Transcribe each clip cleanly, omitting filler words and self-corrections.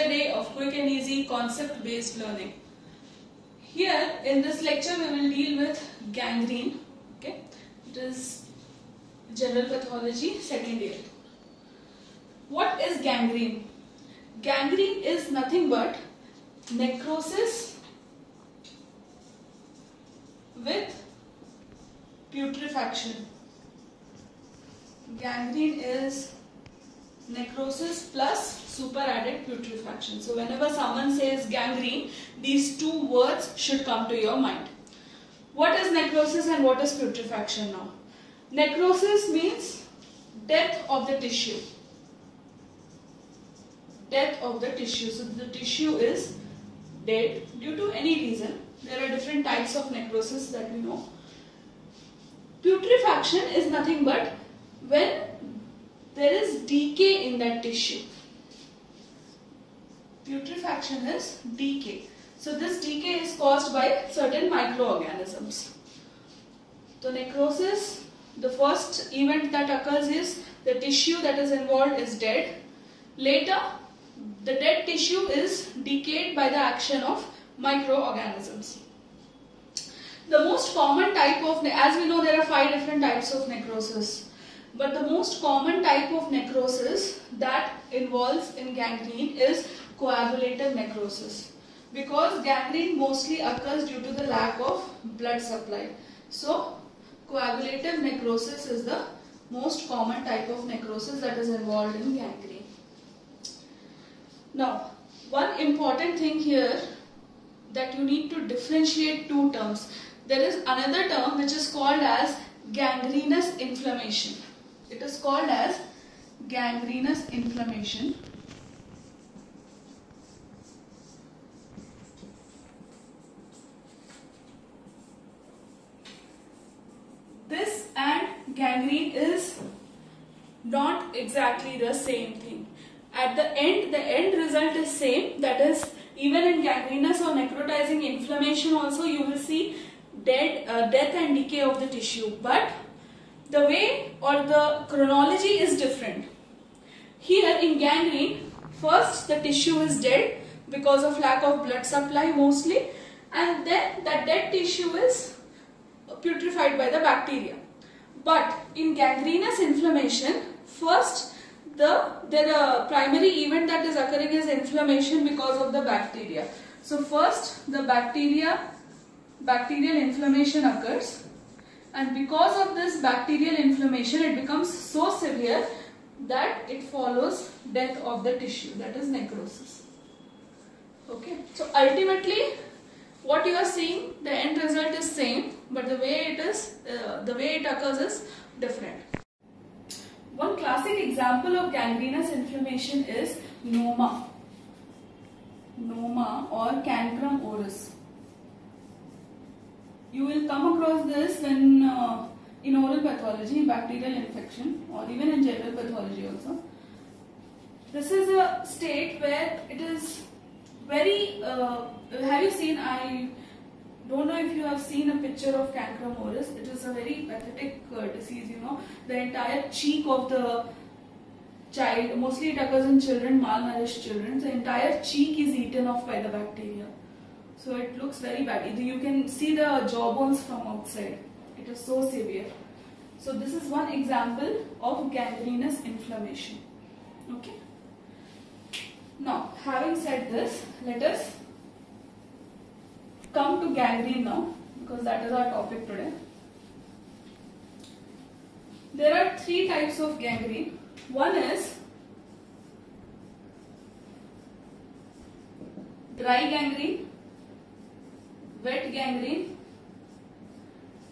another day of quick and easy concept based learning. Here in this lecture we will deal with gangrene. Okay, it is general pathology, second year. What is gangrene? Gangrene is nothing but necrosis with putrefaction. Gangrene is necrosis plus super added putrefaction. So whenever someone says gangrene, these two words should come to your mind. What is necrosis and what is putrefaction now? Necrosis means death of the tissue. Death of the tissue. So the tissue is dead due to any reason. There are different types of necrosis that we know. Putrefaction is nothing but when there is decay in that tissue. Putrefaction is decay. So this decay is caused by certain microorganisms. So necrosis, the first event that occurs is the tissue that is involved is dead. Later, the dead tissue is decayed by the action of microorganisms. The most common type of, as we know, there are 5 different types of necrosis. But the most common type of necrosis that involves in gangrene is coagulative necrosis. Because gangrene mostly occurs due to the lack of blood supply. So, coagulative necrosis is the most common type of necrosis that is involved in gangrene. Now, one important thing here that you need to differentiate two terms. There is another term which is called as gangrenous inflammation. It is called as gangrenous inflammation. This and gangrene is not exactly the same thing. At the end result is same. That is, even in gangrenous or necrotizing inflammation also you will see death and decay of the tissue. But the way or the chronology is different. Here in gangrene, first the tissue is dead because of lack of blood supply mostly, and then that dead tissue is putrefied by the bacteria. But in gangrenous inflammation, first the primary event that is occurring is inflammation because of the bacteria. So first the bacterial inflammation occurs. And because of this bacterial inflammation, it becomes so severe that it follows death of the tissue, that is necrosis. Okay, so ultimately what you are seeing, the end result is same, but the way it occurs is different. One classic example of gangrenous inflammation is noma or cancrum oris. You will come across this when in oral pathology, bacterial infection, or even in general pathology also. This is a state where it is very, have you seen, I don't know if you have seen a picture of cancrum oris. It is a very pathetic disease, you know. The entire cheek of the child, mostly it occurs in children, malnourished children, the entire cheek is eaten off by the bacteria. So it looks very bad. You can see the jawbones from outside. It is so severe. So this is one example of gangrenous inflammation. Okay. Now, having said this, let us come to gangrene now, because that is our topic today. There are 3 types of gangrene. One is dry gangrene, wet gangrene,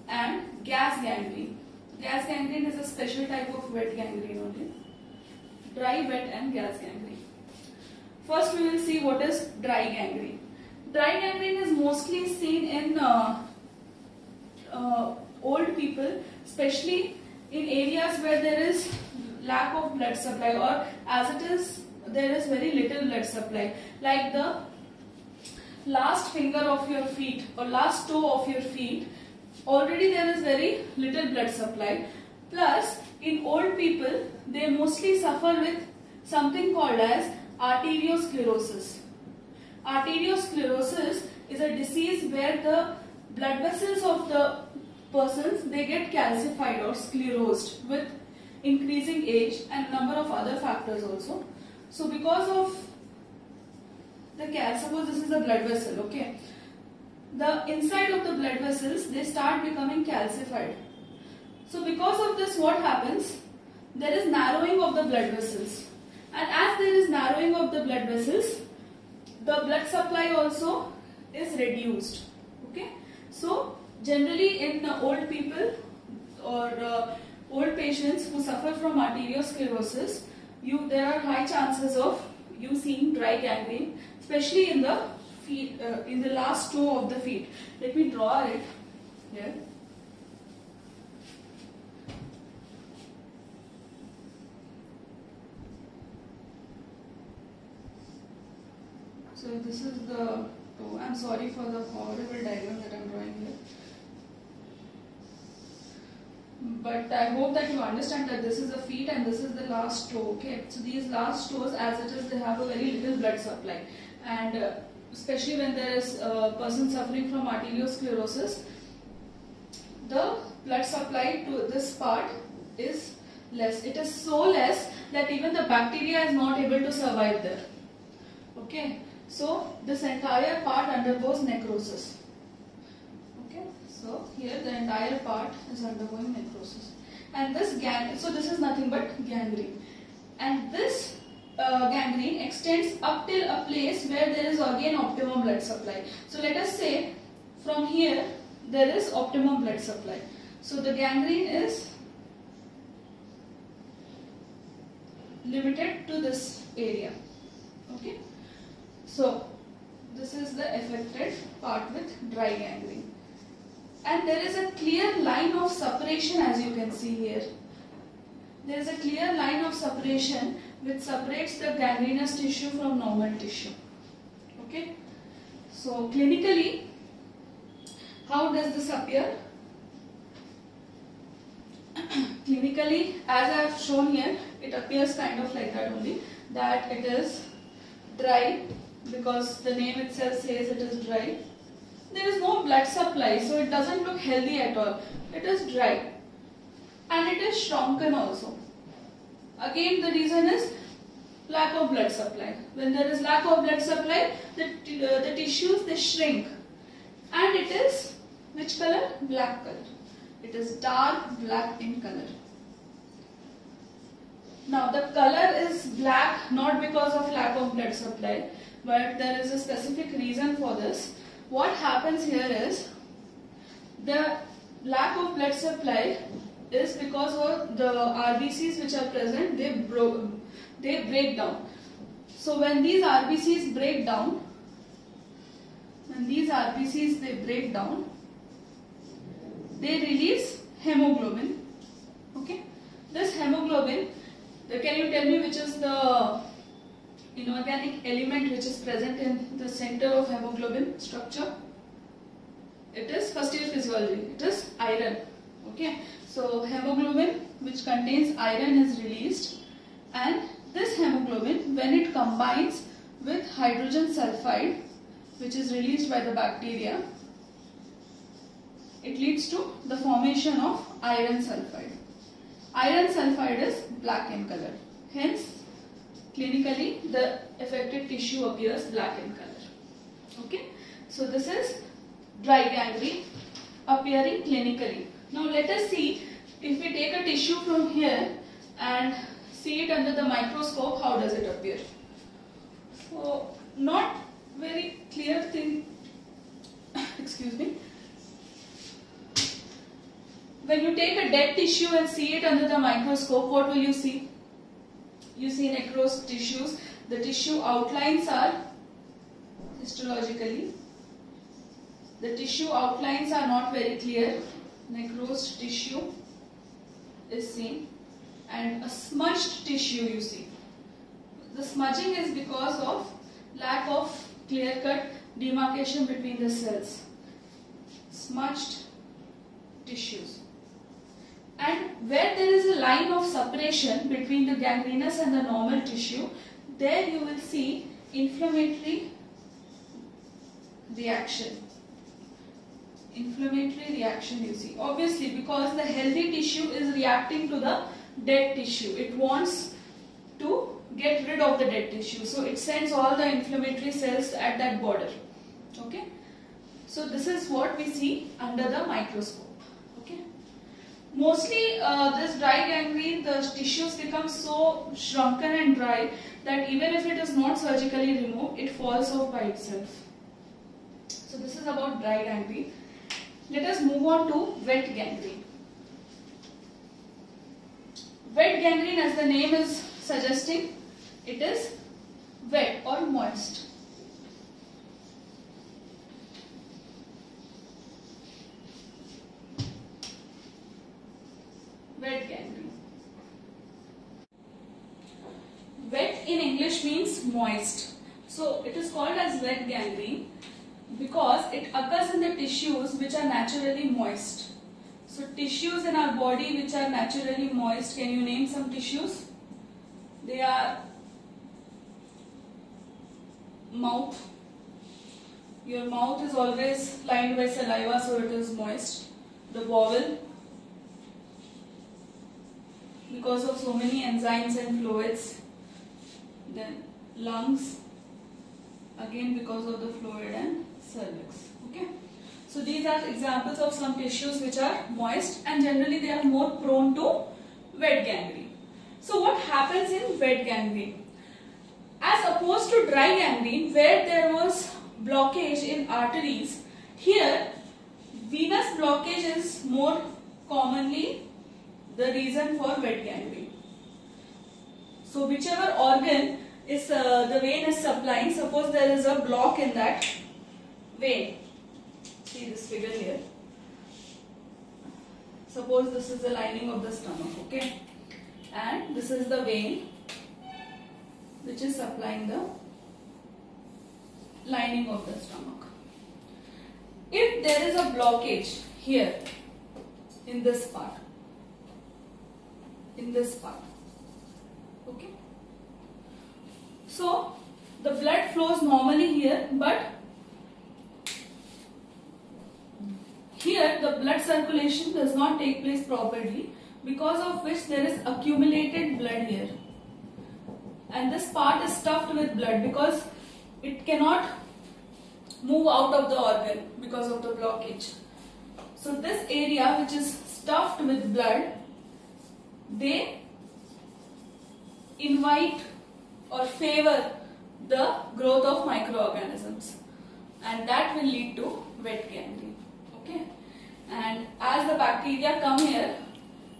and gas gangrene. Gas gangrene is a special type of wet gangrene only. Dry, wet and gas gangrene. First we will see what is dry gangrene. Dry gangrene is mostly seen in old people, especially in areas where there is lack of blood supply, or as it is, there is very little blood supply, like the last finger of your feet or last toe of your feet. Already there is very little blood supply. Plus, in old people, they mostly suffer with something called as arteriosclerosis. Arteriosclerosis is a disease where the blood vessels of the persons, they get calcified or sclerosed with increasing age and number of other factors also. So because of suppose this is a blood vessel, okay. The inside of the blood vessels, they start becoming calcified. So because of this, what happens? There is narrowing of the blood vessels. And as there is narrowing of the blood vessels, the blood supply also is reduced. Okay. So generally in old people or old patients who suffer from arteriosclerosis, there are high chances of you seeing dry gangrene, especially in the feet, in the last toe of the feet. Let me draw it here. So this is the toe. I'm sorry for the horrible diagram that I'm drawing here. But I hope that you understand that this is the feet and this is the last toe. Okay. So these last toes, as it is, they have a very little blood supply, and especially when there is a person suffering from arteriosclerosis, the blood supply to this part is less. It is so less that even the bacteria is not able to survive there. Okay. So this entire part undergoes necrosis. Okay. So here the entire part is undergoing necrosis, and this so this is nothing but gangrene, and this gangrene extends up till a place where there is again optimum blood supply. So let us say from here there is optimum blood supply. So the gangrene is limited to this area. Okay. So this is the affected part with dry gangrene, and there is a clear line of separation, as you can see here. There is a clear line of separation which separates the gangrenous tissue from normal tissue. Okay. So clinically, how does this appear? Clinically, as I have shown here, it appears kind of like that only, that it is dry, because the name itself says it is dry. There is no blood supply, so it doesn't look healthy at all. It is dry, and it is shrunken also. Again, the reason is lack of blood supply. When there is lack of blood supply, the tissues, they shrink, and it is which color? Black color. It is dark black in color. Now the color is black not because of lack of blood supply, but there is a specific reason for this. What happens here is the lack of blood supply is because of the RBCs which are present, they break down. So when these RBCs break down, they release hemoglobin. Okay, this hemoglobin, can you tell me which is the inorganic element which is present in the center of hemoglobin structure? It is first year physiology. It is iron. Okay, so hemoglobin which contains iron is released, and this hemoglobin, when it combines with hydrogen sulfide which is released by the bacteria, it leads to the formation of iron sulfide. Iron sulfide is black in color. Hence, clinically, the affected tissue appears black in color. Okay, so this is dry gangrene appearing clinically. Now let us see, if we take a tissue from here and see it under the microscope, how does it appear? So, not very clear thing. Excuse me. When you take a dead tissue and see it under the microscope, what will you see? You see necrosed tissues. The tissue outlines are histologically. The tissue outlines are not very clear. Necrosed tissue is seen, and a smudged tissue you see. The smudging is because of lack of clear-cut demarcation between the cells. Smudged tissues. And where there is a line of separation between the gangrenous and the normal tissue, there you will see inflammatory reaction. Inflammatory reaction you see, obviously, because the healthy tissue is reacting to the dead tissue. It wants to get rid of the dead tissue, so it sends all the inflammatory cells at that border. Okay, so this is what we see under the microscope. Okay, mostly this dry gangrene, the tissues become so shrunken and dry that even if it is not surgically removed, it falls off by itself. So this is about dry gangrene. Let us move on to wet gangrene. Wet gangrene, as the name is suggesting, it is wet or moist. Wet gangrene. Wet in English means moist. So it is called as wet gangrene because it occurs in the tissues which are naturally moist. So tissues in our body which are naturally moist, can you name some tissues? They are mouth. Your mouth is always lined by saliva, so it is moist. The bowel, because of so many enzymes and fluids. Then lungs, again because of the fluid, and cervix. Okay, so these are examples of some tissues which are moist, and generally they are more prone to wet gangrene. So what happens in wet gangrene? As opposed to dry gangrene, where there was blockage in arteries, here venous blockage is more commonly the reason for wet gangrene. So whichever organ is the vein is supplying, suppose there is a block in that vein. See this figure here. Suppose this is the lining of the stomach, okay, and this is the vein which is supplying the lining of the stomach. If there is a blockage here in this part, okay, so the blood flows normally here, but here the blood circulation does not take place properly, because of which there is accumulated blood here, and this part is stuffed with blood because it cannot move out of the organ because of the blockage. So this area which is stuffed with blood, they invite or favor the growth of microorganisms, and that will lead to wet gangrene. Okay, and as the bacteria come here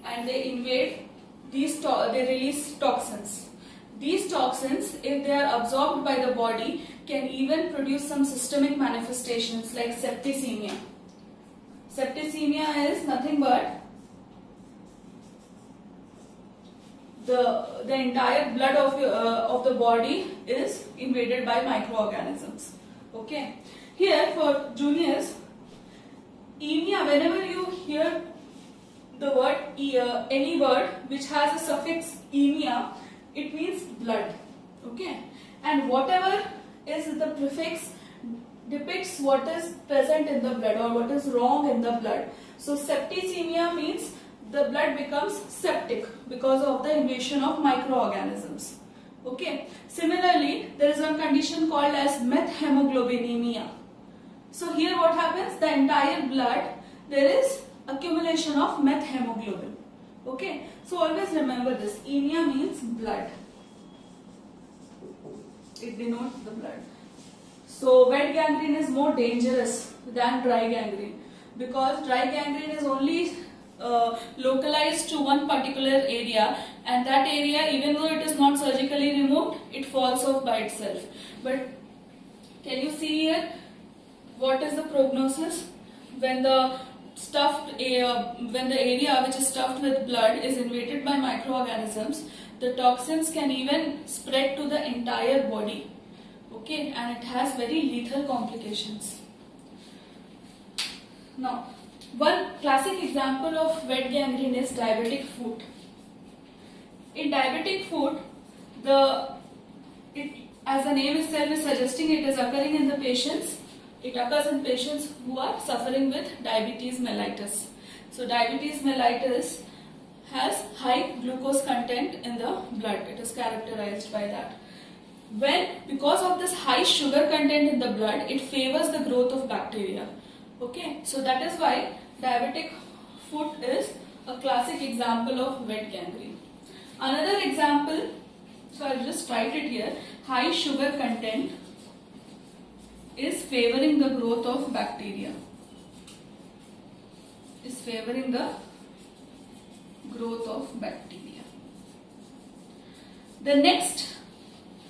and they invade these, they release toxins. These toxins, if they are absorbed by the body, can even produce some systemic manifestations like septicemia. Septicemia is nothing but the entire blood of the body is invaded by microorganisms. Okay. Here for juniors, emia, whenever you hear the word any word which has a suffix emia, it means blood. Okay. And whatever is the prefix depicts what is present in the blood or what is wrong in the blood. So septicemia means the blood becomes septic because of the invasion of microorganisms. Okay. Similarly, there is one condition called as methemoglobinemia. So here what happens? The entire blood, there is accumulation of methemoglobin. Okay. So always remember this. Emia means blood. It denotes the blood. So wet gangrene is more dangerous than dry gangrene, because dry gangrene is only localized to one particular area, and that area, even though it is not surgically removed, it falls off by itself. But can you see here what is the prognosis? When the area which is stuffed with blood is invaded by microorganisms, the toxins can even spread to the entire body. Okay, and it has very lethal complications. Now, one classic example of wet gangrene is diabetic foot. In diabetic foot, the it, as the name itself is suggesting, it is occurring in the patients. It occurs in patients who are suffering with diabetes mellitus. So diabetes mellitus has high glucose content in the blood. It is characterized by that. Because of this high sugar content in the blood, it favors the growth of bacteria. Okay, so that is why diabetic foot is a classic example of wet gangrene. Another example, so I'll just write it here, high sugar content is favoring the growth of bacteria. Is favoring the growth of bacteria. The next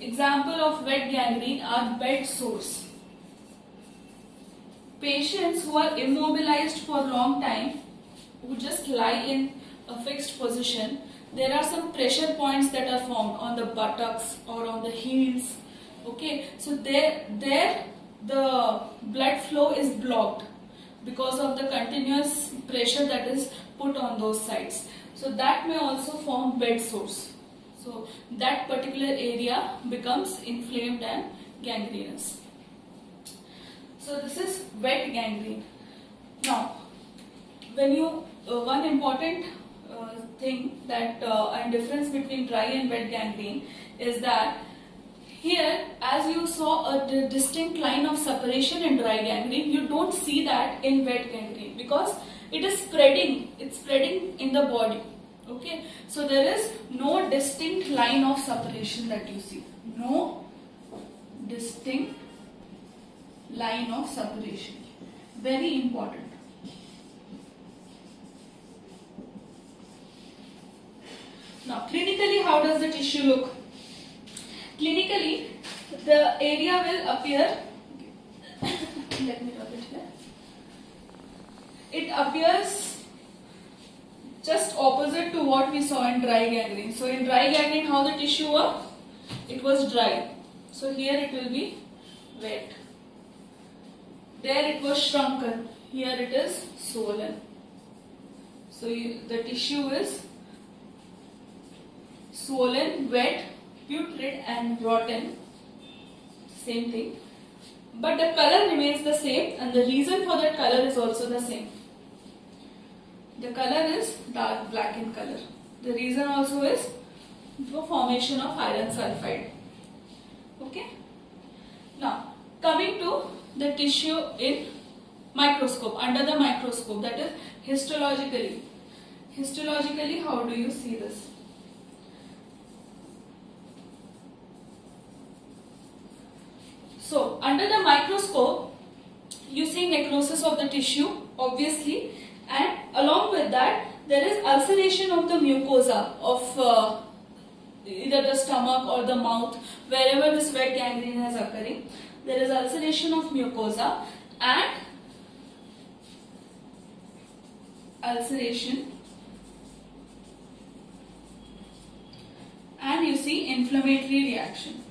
example of wet gangrene are bed sores. Patients who are immobilized for a long time, who just lie in a fixed position, there are some pressure points that are formed on the buttocks or on the heels. Okay, so there the blood flow is blocked because of the continuous pressure that is put on those sides. So that may also form bed sores. So that particular area becomes inflamed and gangrenous. So this is wet gangrene. Now, when you one important thing that and difference between dry and wet gangrene is that here, as you saw a distinct line of separation in dry gangrene, you don't see that in wet gangrene because it is spreading. It's spreading in the body. Okay, so there is no distinct line of separation that you see. No distinct line of separation. Very important. Now, clinically, how does the tissue look? Clinically, the area will appear, let me rub it here. It appears just opposite to what we saw in dry gangrene. So in dry gangrene, how the tissue was? It was dry. So here it will be wet. There it was shrunken. Here it is swollen. So the tissue is swollen, wet, putrid and rotten. Same thing. But the color remains the same and the reason for that color is also the same. The color is dark black in color. The reason also is the formation of iron sulfide. Okay. Now, coming to the tissue in microscope, under the microscope, that is histologically. Histologically, how do you see this? So, under the microscope, you see necrosis of the tissue, obviously, and along with that, there is ulceration of the mucosa of either the stomach or the mouth, wherever this wet gangrene is occurring. There is ulceration of mucosa and ulceration, and you see inflammatory reaction.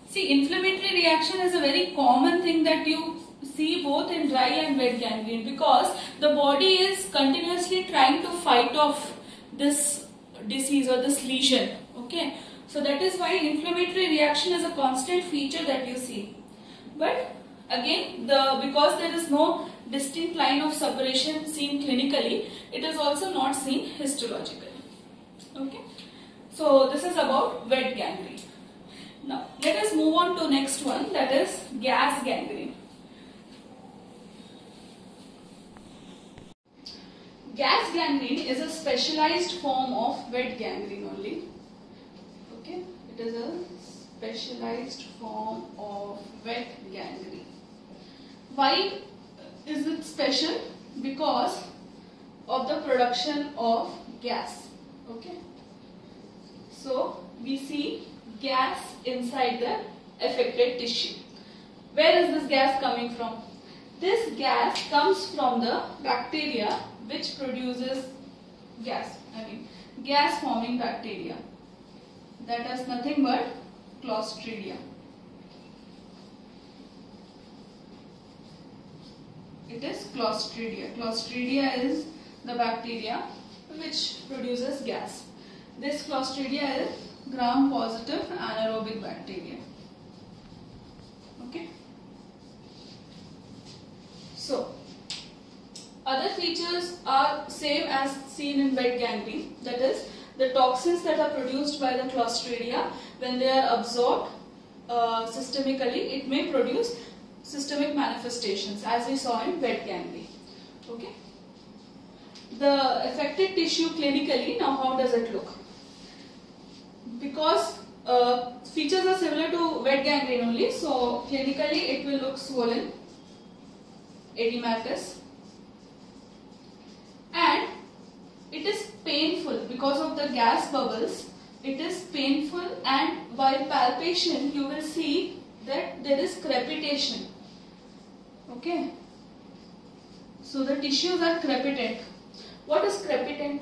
See, inflammatory reaction is a very common thing that you see both in dry and wet gangrene because the body is continuously trying to fight off this disease or this lesion. Okay, so that is why inflammatory reaction is a constant feature that you see. But again, because there is no distinct line of separation seen clinically, it is also not seen histologically. Okay, so this is about wet gangrene. Now, let us move on to next one, that is gas gangrene. Gas gangrene is a specialized form of wet gangrene only. Okay, it is a specialized form of wet gangrene. Why is it special? Because of the production of gas. Okay, so we see gas inside the affected tissue. Where is this gas coming from? This gas comes from the bacteria which produces gas. Gas forming bacteria. That is nothing but Clostridia. It is Clostridia. Clostridia is the bacteria which produces gas. This Clostridia is gram-positive anaerobic bacteria. Okay. So, other features are same as seen in wet gangrene. That is, the toxins that are produced by the Clostridia, when they are absorbed systemically, it may produce systemic manifestations as we saw in wet gangrene. Okay. The affected tissue clinically, now how does it look? Because features are similar to wet gangrene only, so clinically it will look swollen, edematous, and it is painful because of the gas bubbles. It is painful, and while palpation you will see that there is crepitation. Okay. So the tissues are crepitant. What is crepitant?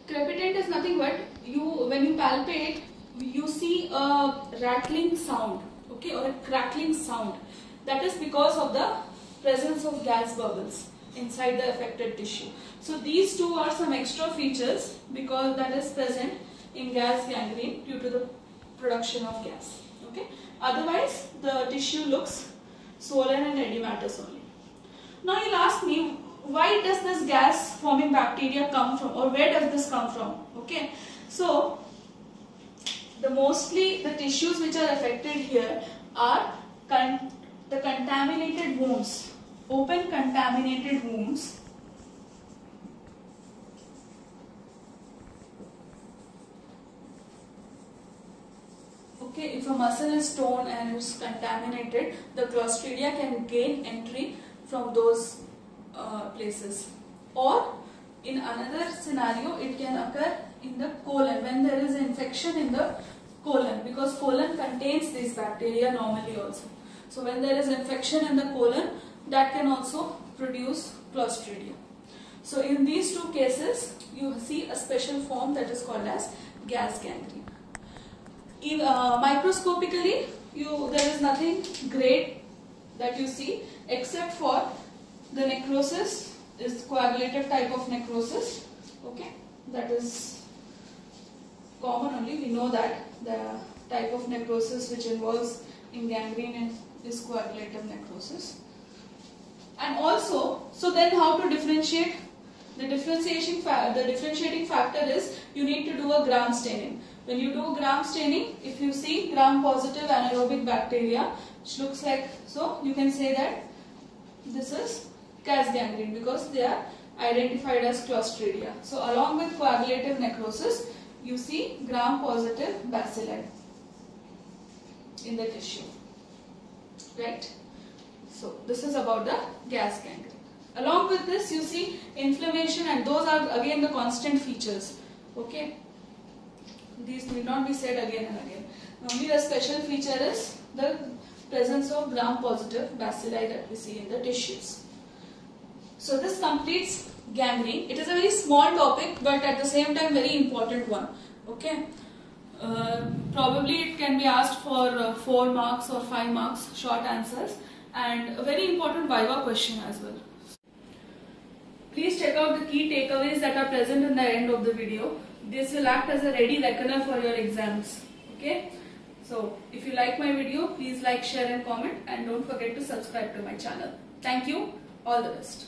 Crepitant is nothing but when you palpate, you see a rattling sound, okay, or a crackling sound. That is because of the presence of gas bubbles inside the affected tissue. So these two are some extra features because that is present in gas gangrene due to the production of gas. Okay. Otherwise, the tissue looks swollen and edematous only. Now you'll ask me, why does this gas forming bacteria come from, or where does this come from? Okay. So mostly the tissues which are affected here are the contaminated wounds, open contaminated wounds. Okay, if a muscle is torn and is contaminated, the Clostridia can gain entry from those places. Or in another scenario, it can occur in the colon when there is infection in the colon, because colon contains these bacteria normally also. So when there is infection in the colon, that can also produce Clostridia. So in these two cases, you see a special form that is called as gas gangrene. Microscopically, there is nothing great that you see except for the necrosis is coagulative type of necrosis. Okay, that is common only. We know that the type of necrosis which involves in gangrene is coagulative necrosis. And also, so then how to differentiate? The differentiating factor is you need to do a gram staining. When you do gram staining, if you see gram-positive anaerobic bacteria, which looks like so, you can say that this is gas gangrene because they are identified as Clostridia. So along with coagulative necrosis, you see gram-positive bacilli in the tissue, right? So this is about the gas gangrene. Along with this, you see inflammation, and those are again the constant features. Okay, these need not be said again and again. Only the special feature is the presence of gram-positive bacilli that we see in the tissues. So this completes gangrene. It is a very small topic, but at the same time very important one. Okay, probably it can be asked for 4 marks or 5 marks, short answers, and a very important viva question as well. Please check out the key takeaways that are present in the end of the video. This will act as a ready reckoner for your exams. Okay. So if you like my video, please like, share and comment, and don't forget to subscribe to my channel. Thank you. All the best.